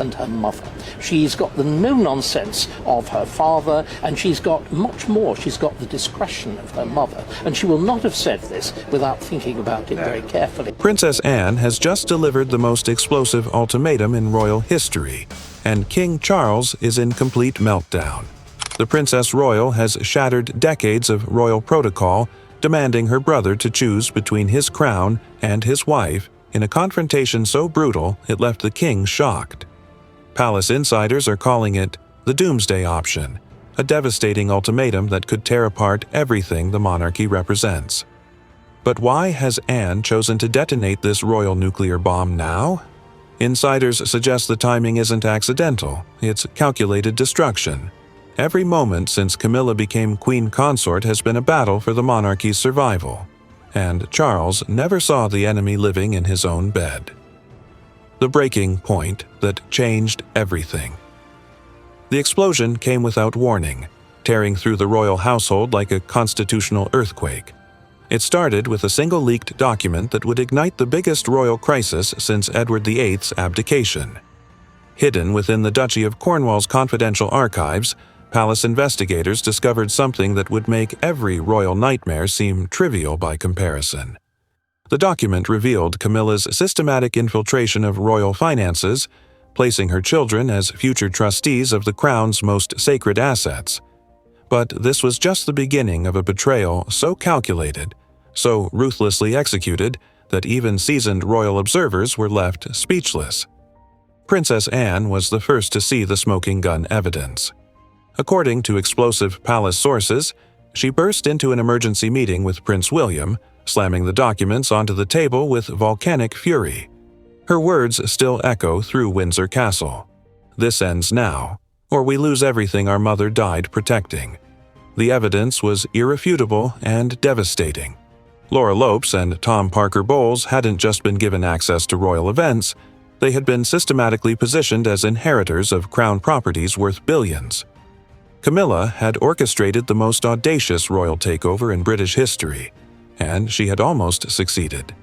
and her mother. She's got the no-nonsense of her father, and she's got much more. She's got the discretion of her mother, and she will not have said this without thinking about it very carefully. Princess Anne has just delivered the most explosive ultimatum in royal history, and King Charles is in complete meltdown. The Princess Royal has shattered decades of royal protocol, demanding her brother to choose between his crown and his wife in a confrontation so brutal it left the king shocked. Palace insiders are calling it the Doomsday Option, a devastating ultimatum that could tear apart everything the monarchy represents. But why has Anne chosen to detonate this royal nuclear bomb now? Insiders suggest the timing isn't accidental, it's calculated destruction. Every moment since Camilla became queen consort has been a battle for the monarchy's survival, and Charles never saw the enemy living in his own bed. The breaking point that changed everything. The explosion came without warning, tearing through the royal household like a constitutional earthquake. It started with a single leaked document that would ignite the biggest royal crisis since Edward VIII's abdication. Hidden within the Duchy of Cornwall's confidential archives, palace investigators discovered something that would make every royal nightmare seem trivial by comparison. The document revealed Camilla's systematic infiltration of royal finances, placing her children as future trustees of the crown's most sacred assets. But this was just the beginning of a betrayal so calculated, so ruthlessly executed, that even seasoned royal observers were left speechless. Princess Anne was the first to see the smoking gun evidence. According to explosive palace sources, she burst into an emergency meeting with Prince William, slamming the documents onto the table with volcanic fury. Her words still echo through Windsor Castle. "This ends now, or we lose everything our mother died protecting." The evidence was irrefutable and devastating. Laura Lopes and Tom Parker Bowles hadn't just been given access to royal events, they had been systematically positioned as inheritors of crown properties worth billions. Camilla had orchestrated the most audacious royal takeover in British history, and she had almost succeeded.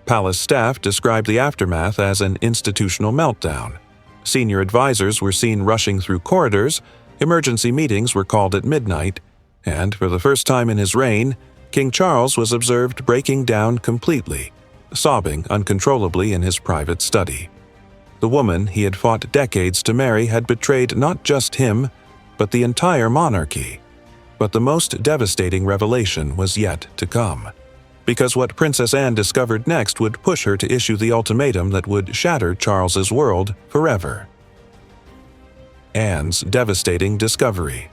Palace staff described the aftermath as an institutional meltdown. Senior advisors were seen rushing through corridors, emergency meetings were called at midnight, and for the first time in his reign, King Charles was observed breaking down completely, sobbing uncontrollably in his private study. The woman he had fought decades to marry had betrayed not just him, but the entire monarchy. But the most devastating revelation was yet to come, because what Princess Anne discovered next would push her to issue the ultimatum that would shatter Charles's world forever. Anne's devastating discovery.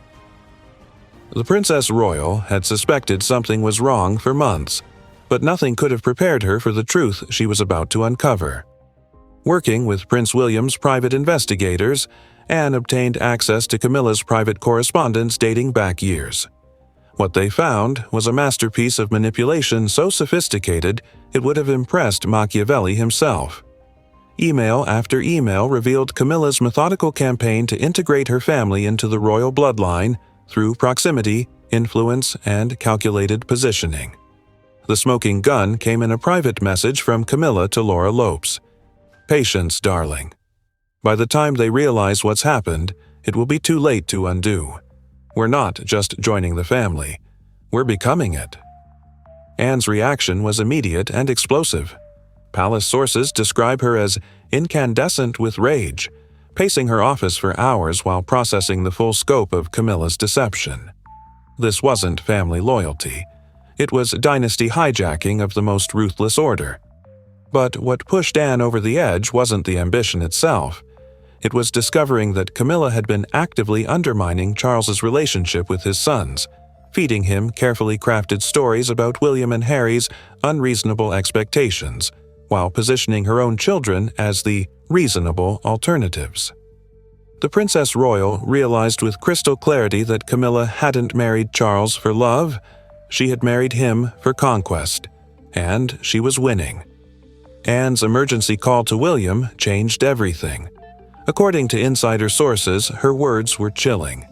The Princess Royal had suspected something was wrong for months, but nothing could have prepared her for the truth she was about to uncover. Working with Prince William's private investigators, Anne obtained access to Camilla's private correspondence dating back years. What they found was a masterpiece of manipulation so sophisticated it would have impressed Machiavelli himself. Email after email revealed Camilla's methodical campaign to integrate her family into the royal bloodline through proximity, influence, and calculated positioning. The smoking gun came in a private message from Camilla to Laura Lopes. "Patience, darling. By the time they realize what's happened, it will be too late to undo. We're not just joining the family, we're becoming it." Anne's reaction was immediate and explosive. Palace sources describe her as incandescent with rage, pacing her office for hours while processing the full scope of Camilla's deception. This wasn't family loyalty. It was dynasty hijacking of the most ruthless order. But what pushed Anne over the edge wasn't the ambition itself. It was discovering that Camilla had been actively undermining Charles's relationship with his sons, feeding him carefully crafted stories about William and Harry's unreasonable expectations, while positioning her own children as the reasonable alternatives. The Princess Royal realized with crystal clarity that Camilla hadn't married Charles for love, she had married him for conquest, and she was winning. Anne's emergency call to William changed everything. According to insider sources, her words were chilling.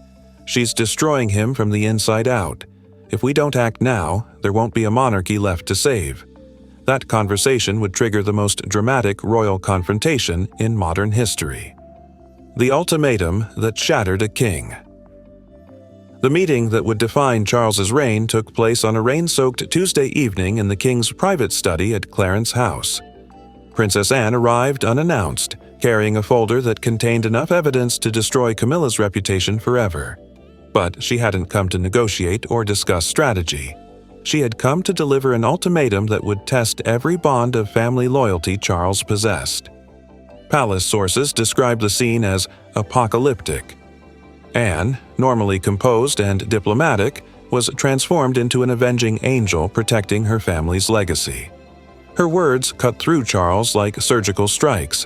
"She's destroying him from the inside out. If we don't act now, there won't be a monarchy left to save." That conversation would trigger the most dramatic royal confrontation in modern history. The ultimatum that shattered a king. The meeting that would define Charles's reign took place on a rain-soaked Tuesday evening in the king's private study at Clarence House. Princess Anne arrived unannounced, carrying a folder that contained enough evidence to destroy Camilla's reputation forever. But she hadn't come to negotiate or discuss strategy. She had come to deliver an ultimatum that would test every bond of family loyalty Charles possessed. Palace sources describe the scene as apocalyptic. Anne, normally composed and diplomatic, was transformed into an avenging angel protecting her family's legacy. Her words cut through Charles like surgical strikes.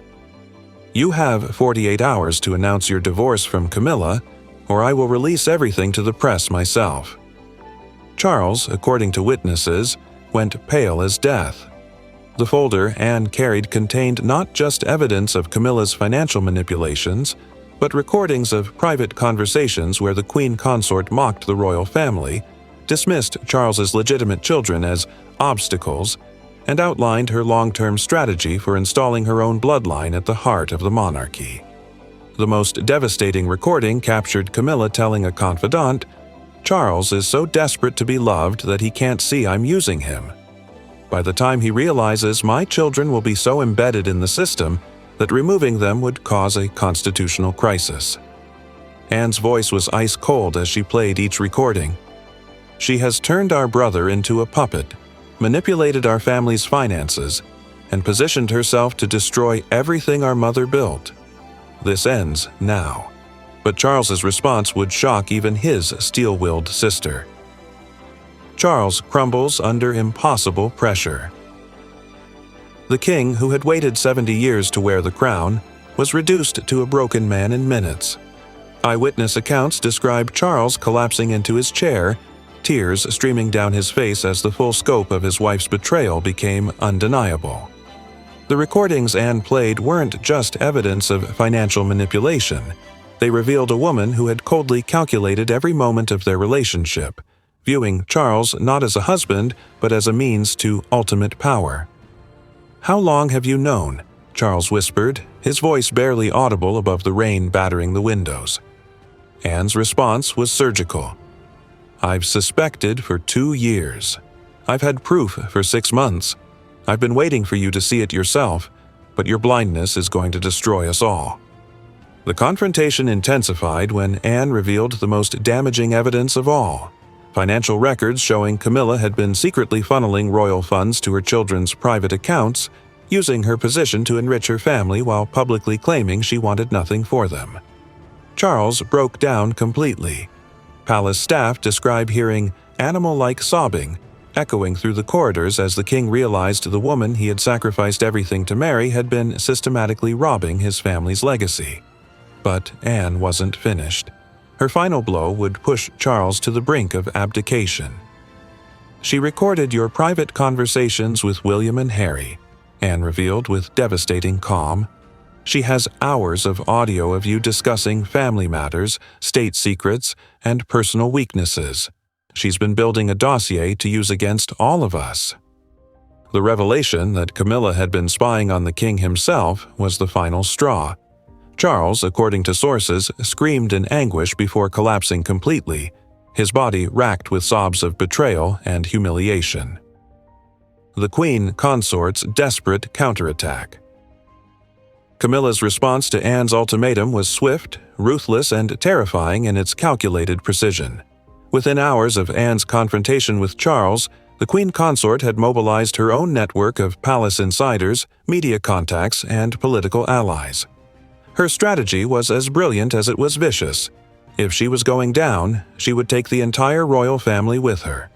"You have 48 hours to announce your divorce from Camilla, or I will release everything to the press myself." Charles, according to witnesses, went pale as death. The folder Anne carried contained not just evidence of Camilla's financial manipulations, but recordings of private conversations where the queen consort mocked the royal family, dismissed Charles's legitimate children as obstacles, and outlined her long-term strategy for installing her own bloodline at the heart of the monarchy. The most devastating recording captured Camilla telling a confidant, "Charles is so desperate to be loved that he can't see I'm using him. By the time he realizes my children will be so embedded in the system that removing them would cause a constitutional crisis." Anne's voice was ice-cold as she played each recording. "She has turned our brother into a puppet, manipulated our family's finances, and positioned herself to destroy everything our mother built. This ends now." But Charles's response would shock even his steel-willed sister. Charles crumbles under impossible pressure. The king, who had waited 70 years to wear the crown, was reduced to a broken man in minutes. Eyewitness accounts describe Charles collapsing into his chair, tears streaming down his face as the full scope of his wife's betrayal became undeniable. The recordings Anne played weren't just evidence of financial manipulation. They revealed a woman who had coldly calculated every moment of their relationship, viewing Charles not as a husband, but as a means to ultimate power. "How long have you known?" Charles whispered, his voice barely audible above the rain battering the windows. Anne's response was surgical. "I've suspected for 2 years. I've had proof for 6 months. I've been waiting for you to see it yourself, but your blindness is going to destroy us all." The confrontation intensified when Anne revealed the most damaging evidence of all: financial records showing Camilla had been secretly funneling royal funds to her children's private accounts, using her position to enrich her family while publicly claiming she wanted nothing for them. Charles broke down completely. Palace staff describe hearing animal-like sobbing echoing through the corridors as the king realized the woman he had sacrificed everything to marry had been systematically robbing his family's legacy. But Anne wasn't finished. Her final blow would push Charles to the brink of abdication. "She recorded your private conversations with William and Harry," Anne revealed with devastating calm. "She has hours of audio of you discussing family matters, state secrets, and personal weaknesses. She's been building a dossier to use against all of us." The revelation that Camilla had been spying on the king himself was the final straw. Charles, according to sources, screamed in anguish before collapsing completely, his body racked with sobs of betrayal and humiliation. The queen consort's desperate counterattack. Camilla's response to Anne's ultimatum was swift, ruthless, and terrifying in its calculated precision. Within hours of Anne's confrontation with Charles, the queen consort had mobilized her own network of palace insiders, media contacts, and political allies. Her strategy was as brilliant as it was vicious. If she was going down, she would take the entire royal family with her.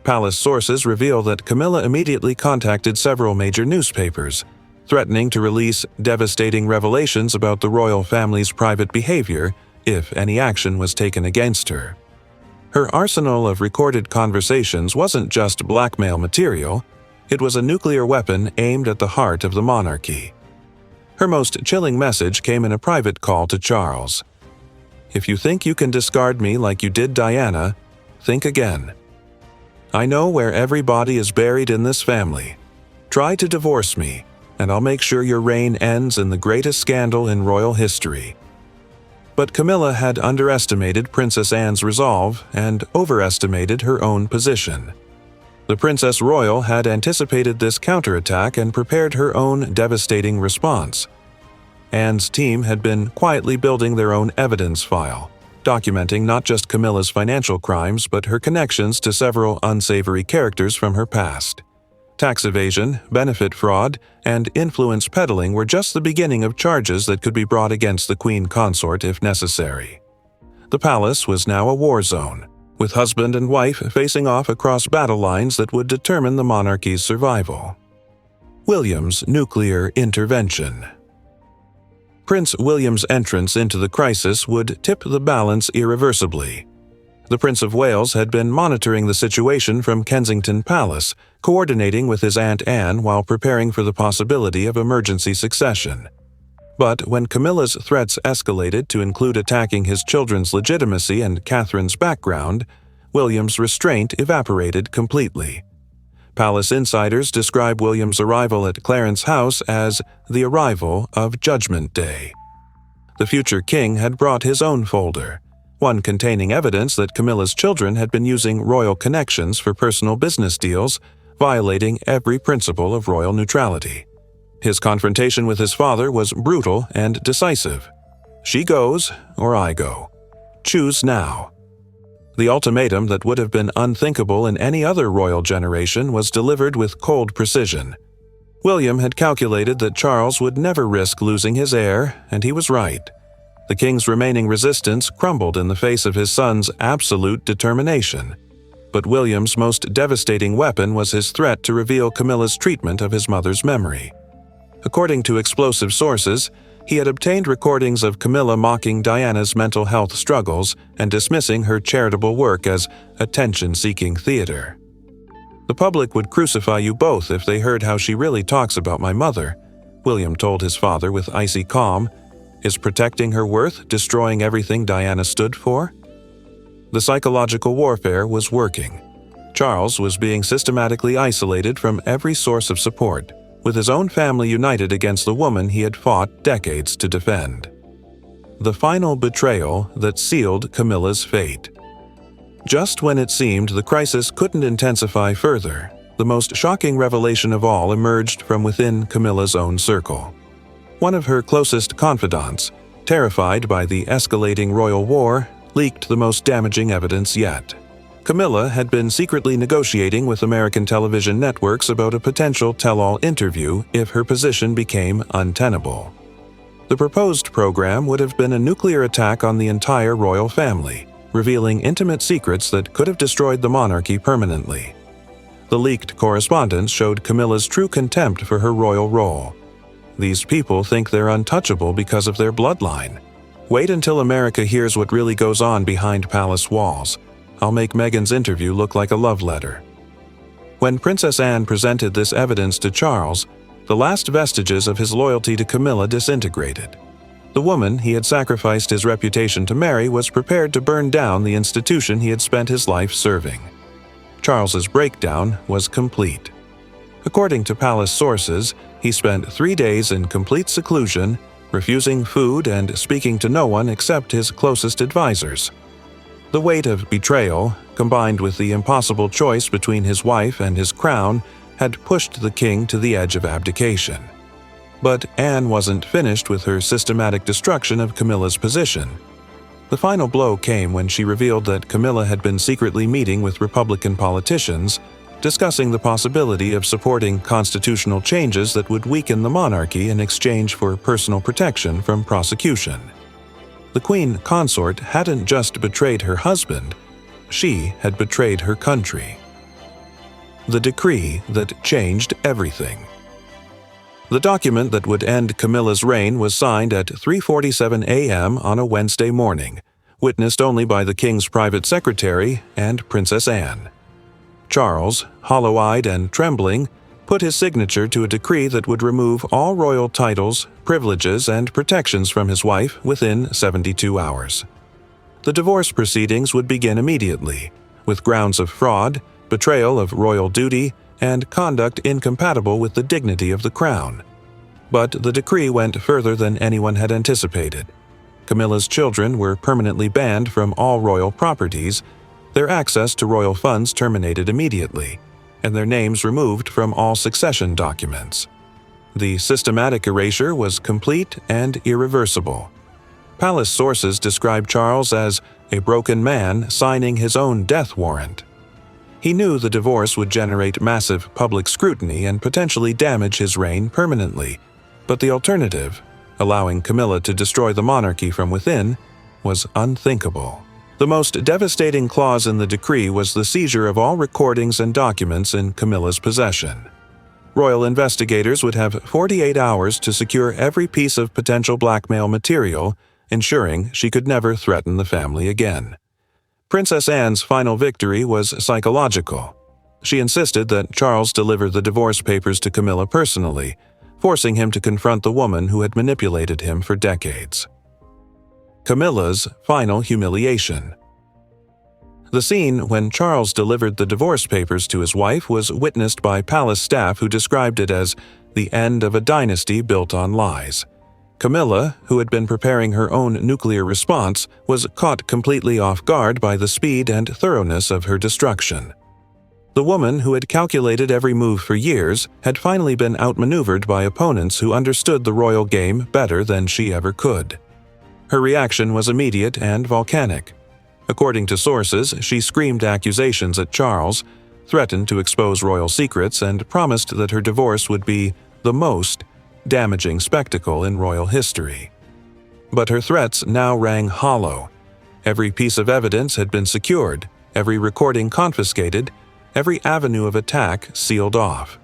Palace sources reveal that Camilla immediately contacted several major newspapers, threatening to release devastating revelations about the royal family's private behavior if any action was taken against her. Her arsenal of recorded conversations wasn't just blackmail material, it was a nuclear weapon aimed at the heart of the monarchy. Her most chilling message came in a private call to Charles. "If you think you can discard me like you did Diana, think again. I know where every body is buried in this family. Try to divorce me, and I'll make sure your reign ends in the greatest scandal in royal history. But Camilla had underestimated Princess Anne's resolve and overestimated her own position. The Princess Royal had anticipated this counterattack and prepared her own devastating response. Anne's team had been quietly building their own evidence file, documenting not just Camilla's financial crimes but her connections to several unsavory characters from her past. Tax evasion, benefit fraud, and influence peddling were just the beginning of charges that could be brought against the Queen Consort if necessary. The palace was now a war zone, with husband and wife facing off across battle lines that would determine the monarchy's survival. William's nuclear intervention. Prince William's entrance into the crisis would tip the balance irreversibly. The Prince of Wales had been monitoring the situation from Kensington Palace, coordinating with his Aunt Anne while preparing for the possibility of emergency succession. But when Camilla's threats escalated to include attacking his children's legitimacy and Catherine's background, William's restraint evaporated completely. Palace insiders describe William's arrival at Clarence House as the arrival of Judgment Day. The future king had brought his own folder, one containing evidence that Camilla's children had been using royal connections for personal business deals, violating every principle of royal neutrality. His confrontation with his father was brutal and decisive. She goes, or I go. Choose now. The ultimatum that would have been unthinkable in any other royal generation was delivered with cold precision. William had calculated that Charles would never risk losing his heir, and he was right. The king's remaining resistance crumbled in the face of his son's absolute determination. But William's most devastating weapon was his threat to reveal Camilla's treatment of his mother's memory. According to explosive sources, he had obtained recordings of Camilla mocking Diana's mental health struggles and dismissing her charitable work as attention-seeking theater. "The public would crucify you both if they heard how she really talks about my mother," William told his father with icy calm. "Is protecting her worth destroying everything Diana stood for?" The psychological warfare was working. Charles was being systematically isolated from every source of support, with his own family united against the woman he had fought decades to defend. The final betrayal that sealed Camilla's fate. Just when it seemed the crisis couldn't intensify further, the most shocking revelation of all emerged from within Camilla's own circle. One of her closest confidants, terrified by the escalating royal war, leaked the most damaging evidence yet. Camilla had been secretly negotiating with American television networks about a potential tell-all interview if her position became untenable. The proposed program would have been a nuclear attack on the entire royal family, revealing intimate secrets that could have destroyed the monarchy permanently. The leaked correspondence showed Camilla's true contempt for her royal role. "These people think they're untouchable because of their bloodline. Wait until America hears what really goes on behind palace walls. I'll make Meghan's interview look like a love letter." When Princess Anne presented this evidence to Charles, the last vestiges of his loyalty to Camilla disintegrated. The woman he had sacrificed his reputation to marry was prepared to burn down the institution he had spent his life serving. Charles's breakdown was complete. According to palace sources, he spent 3 days in complete seclusion, refusing food and speaking to no one except his closest advisors. The weight of betrayal, combined with the impossible choice between his wife and his crown, had pushed the king to the edge of abdication. But Anne wasn't finished with her systematic destruction of Camilla's position. The final blow came when she revealed that Camilla had been secretly meeting with Republican politicians, discussing the possibility of supporting constitutional changes that would weaken the monarchy in exchange for personal protection from prosecution. The Queen Consort hadn't just betrayed her husband, she had betrayed her country. The decree that changed everything. The document that would end Camilla's reign was signed at 3:47 a.m. on a Wednesday morning, witnessed only by the king's private secretary and Princess Anne. Charles, hollow-eyed and trembling, put his signature to a decree that would remove all royal titles, privileges, and protections from his wife within 72 hours. The divorce proceedings would begin immediately, with grounds of fraud, betrayal of royal duty, and conduct incompatible with the dignity of the crown. But the decree went further than anyone had anticipated. Camilla's children were permanently banned from all royal properties, their access to royal funds terminated immediately, and their names removed from all succession documents. The systematic erasure was complete and irreversible. Palace sources describe Charles as a broken man signing his own death warrant. He knew the divorce would generate massive public scrutiny and potentially damage his reign permanently, but the alternative, allowing Camilla to destroy the monarchy from within, was unthinkable. The most devastating clause in the decree was the seizure of all recordings and documents in Camilla's possession. Royal investigators would have 48 hours to secure every piece of potential blackmail material, ensuring she could never threaten the family again. Princess Anne's final victory was psychological. She insisted that Charles deliver the divorce papers to Camilla personally, forcing him to confront the woman who had manipulated him for decades. Camilla's final humiliation. The scene when Charles delivered the divorce papers to his wife was witnessed by palace staff who described it as the end of a dynasty built on lies. Camilla, who had been preparing her own nuclear response, was caught completely off guard by the speed and thoroughness of her destruction. The woman, who had calculated every move for years, had finally been outmaneuvered by opponents who understood the royal game better than she ever could. Her reaction was immediate and volcanic. According to sources, she screamed accusations at Charles, threatened to expose royal secrets, and promised that her divorce would be the most damaging spectacle in royal history. But her threats now rang hollow. Every piece of evidence had been secured, every recording confiscated, every avenue of attack sealed off.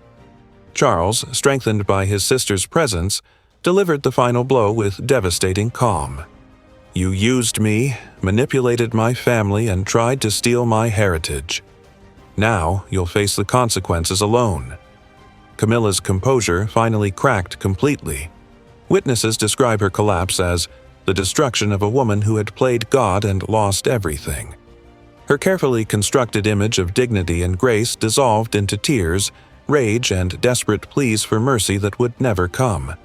Charles, strengthened by his sister's presence, delivered the final blow with devastating calm. "You used me, manipulated my family, and tried to steal my heritage. Now you'll face the consequences alone." Camilla's composure finally cracked completely. Witnesses describe her collapse as the destruction of a woman who had played God and lost everything. Her carefully constructed image of dignity and grace dissolved into tears, rage, and desperate pleas for mercy that would never come.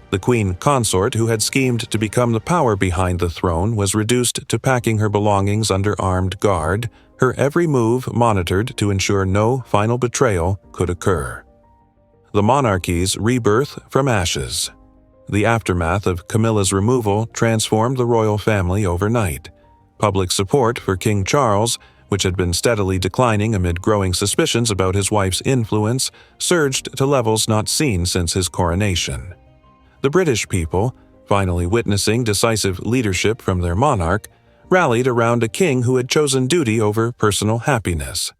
The queen consort, who had schemed to become the power behind the throne, was reduced to packing her belongings under armed guard, her every move monitored to ensure no final betrayal could occur. The monarchy's rebirth from ashes. The aftermath of Camilla's removal transformed the royal family overnight. Public support for King Charles, which had been steadily declining amid growing suspicions about his wife's influence, surged to levels not seen since his coronation. The British people, finally witnessing decisive leadership from their monarch, rallied around a king who had chosen duty over personal happiness.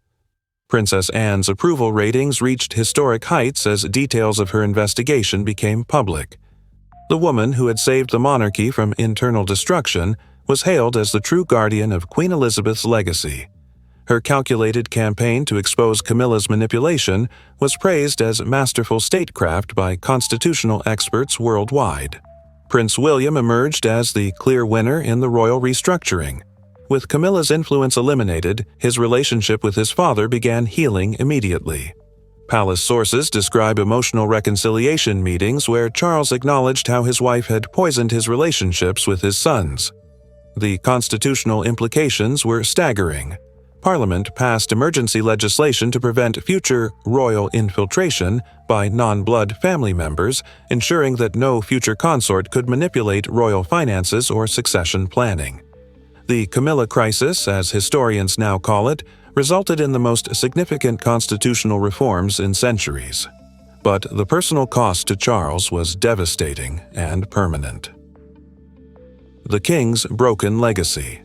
Princess Anne's approval ratings reached historic heights as details of her investigation became public. The woman who had saved the monarchy from internal destruction was hailed as the true guardian of Queen Elizabeth's legacy. Her calculated campaign to expose Camilla's manipulation was praised as masterful statecraft by constitutional experts worldwide. Prince William emerged as the clear winner in the royal restructuring. With Camilla's influence eliminated, his relationship with his father began healing immediately. Palace sources describe emotional reconciliation meetings where Charles acknowledged how his wife had poisoned his relationships with his sons. The constitutional implications were staggering. Parliament passed emergency legislation to prevent future royal infiltration by non-blood family members, ensuring that no future consort could manipulate royal finances or succession planning. The Camilla crisis, as historians now call it, resulted in the most significant constitutional reforms in centuries. But the personal cost to Charles was devastating and permanent. The king's broken legacy.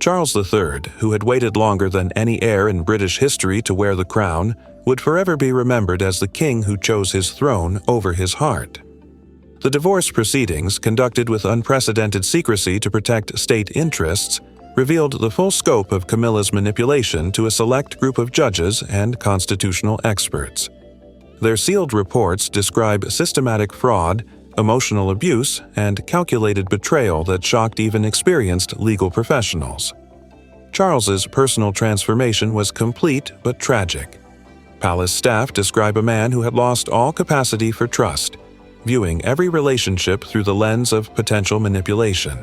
Charles III, who had waited longer than any heir in British history to wear the crown, would forever be remembered as the king who chose his throne over his heart. The divorce proceedings, conducted with unprecedented secrecy to protect state interests, revealed the full scope of Camilla's manipulation to a select group of judges and constitutional experts. Their sealed reports describe systematic fraud, emotional abuse, and calculated betrayal that shocked even experienced legal professionals. Charles's personal transformation was complete but tragic. Palace staff describe a man who had lost all capacity for trust. viewing every relationship through the lens of potential manipulation.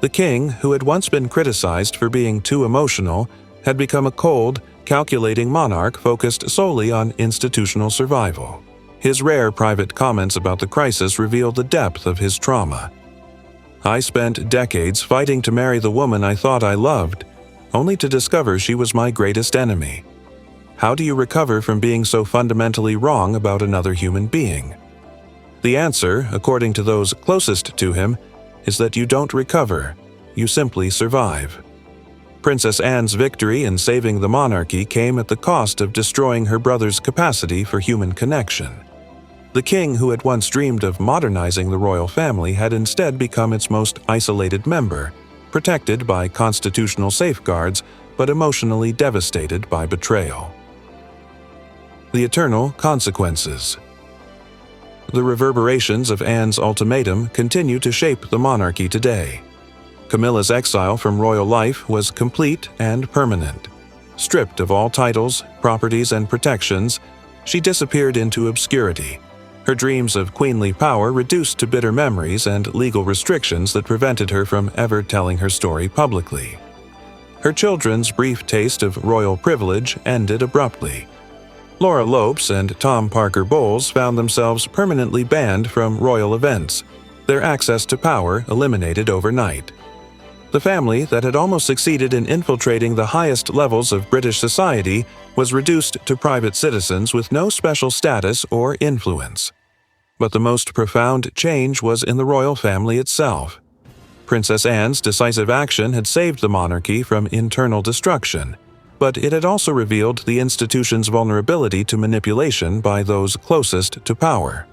The king, who had once been criticized for being too emotional, had become a cold, calculating monarch focused solely on institutional survival. His rare private comments about the crisis revealed the depth of his trauma. "I spent decades fighting to marry the woman I thought I loved, only to discover she was my greatest enemy. How do you recover from being so fundamentally wrong about another human being?" The answer, according to those closest to him, is that you don't recover, you simply survive. Princess Anne's victory in saving the monarchy came at the cost of destroying her brother's capacity for human connection. The king, who had once dreamed of modernizing the royal family, had instead become its most isolated member, protected by constitutional safeguards, but emotionally devastated by betrayal. The eternal consequences. The reverberations of Anne's ultimatum continue to shape the monarchy today. Camilla's exile from royal life was complete and permanent. Stripped of all titles, properties, and protections, she disappeared into obscurity, her dreams of queenly power reduced to bitter memories and legal restrictions that prevented her from ever telling her story publicly. Her children's brief taste of royal privilege ended abruptly. Laura Lopes and Tom Parker Bowles found themselves permanently banned from royal events, their access to power eliminated overnight. The family that had almost succeeded in infiltrating the highest levels of British society was reduced to private citizens with no special status or influence. But the most profound change was in the royal family itself. Princess Anne's decisive action had saved the monarchy from internal destruction, but it had also revealed the institution's vulnerability to manipulation by those closest to power.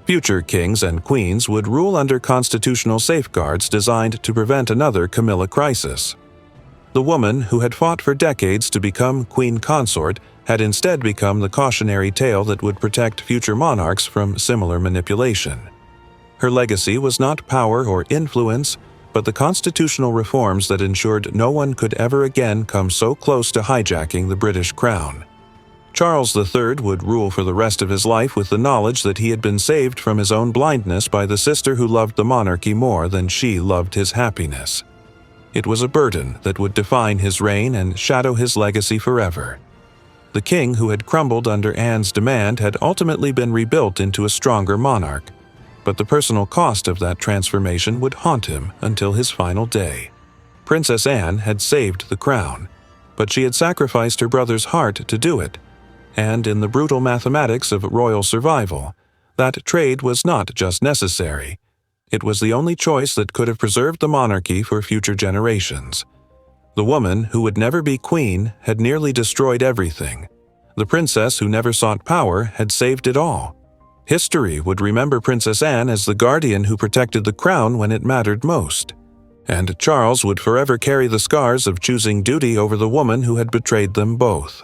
Future kings and queens would rule under constitutional safeguards designed to prevent another Camilla crisis. The woman who had fought for decades to become queen consort had instead become the cautionary tale that would protect future monarchs from similar manipulation. Her legacy was not power or influence, but the constitutional reforms that ensured no one could ever again come so close to hijacking the British crown. Charles III would rule for the rest of his life with the knowledge that he had been saved from his own blindness by the sister who loved the monarchy more than she loved his happiness. It was a burden that would define his reign and shadow his legacy forever. The king who had crumbled under Anne's demand had ultimately been rebuilt into a stronger monarch, but the personal cost of that transformation would haunt him until his final day. Princess Anne had saved the crown, but she had sacrificed her brother's heart to do it. And in the brutal mathematics of royal survival, that trade was not just necessary. It was the only choice that could have preserved the monarchy for future generations. The woman who would never be queen had nearly destroyed everything. The princess who never sought power had saved it all. History would remember Princess Anne as the guardian who protected the crown when it mattered most. And Charles would forever carry the scars of choosing duty over the woman who had betrayed them both.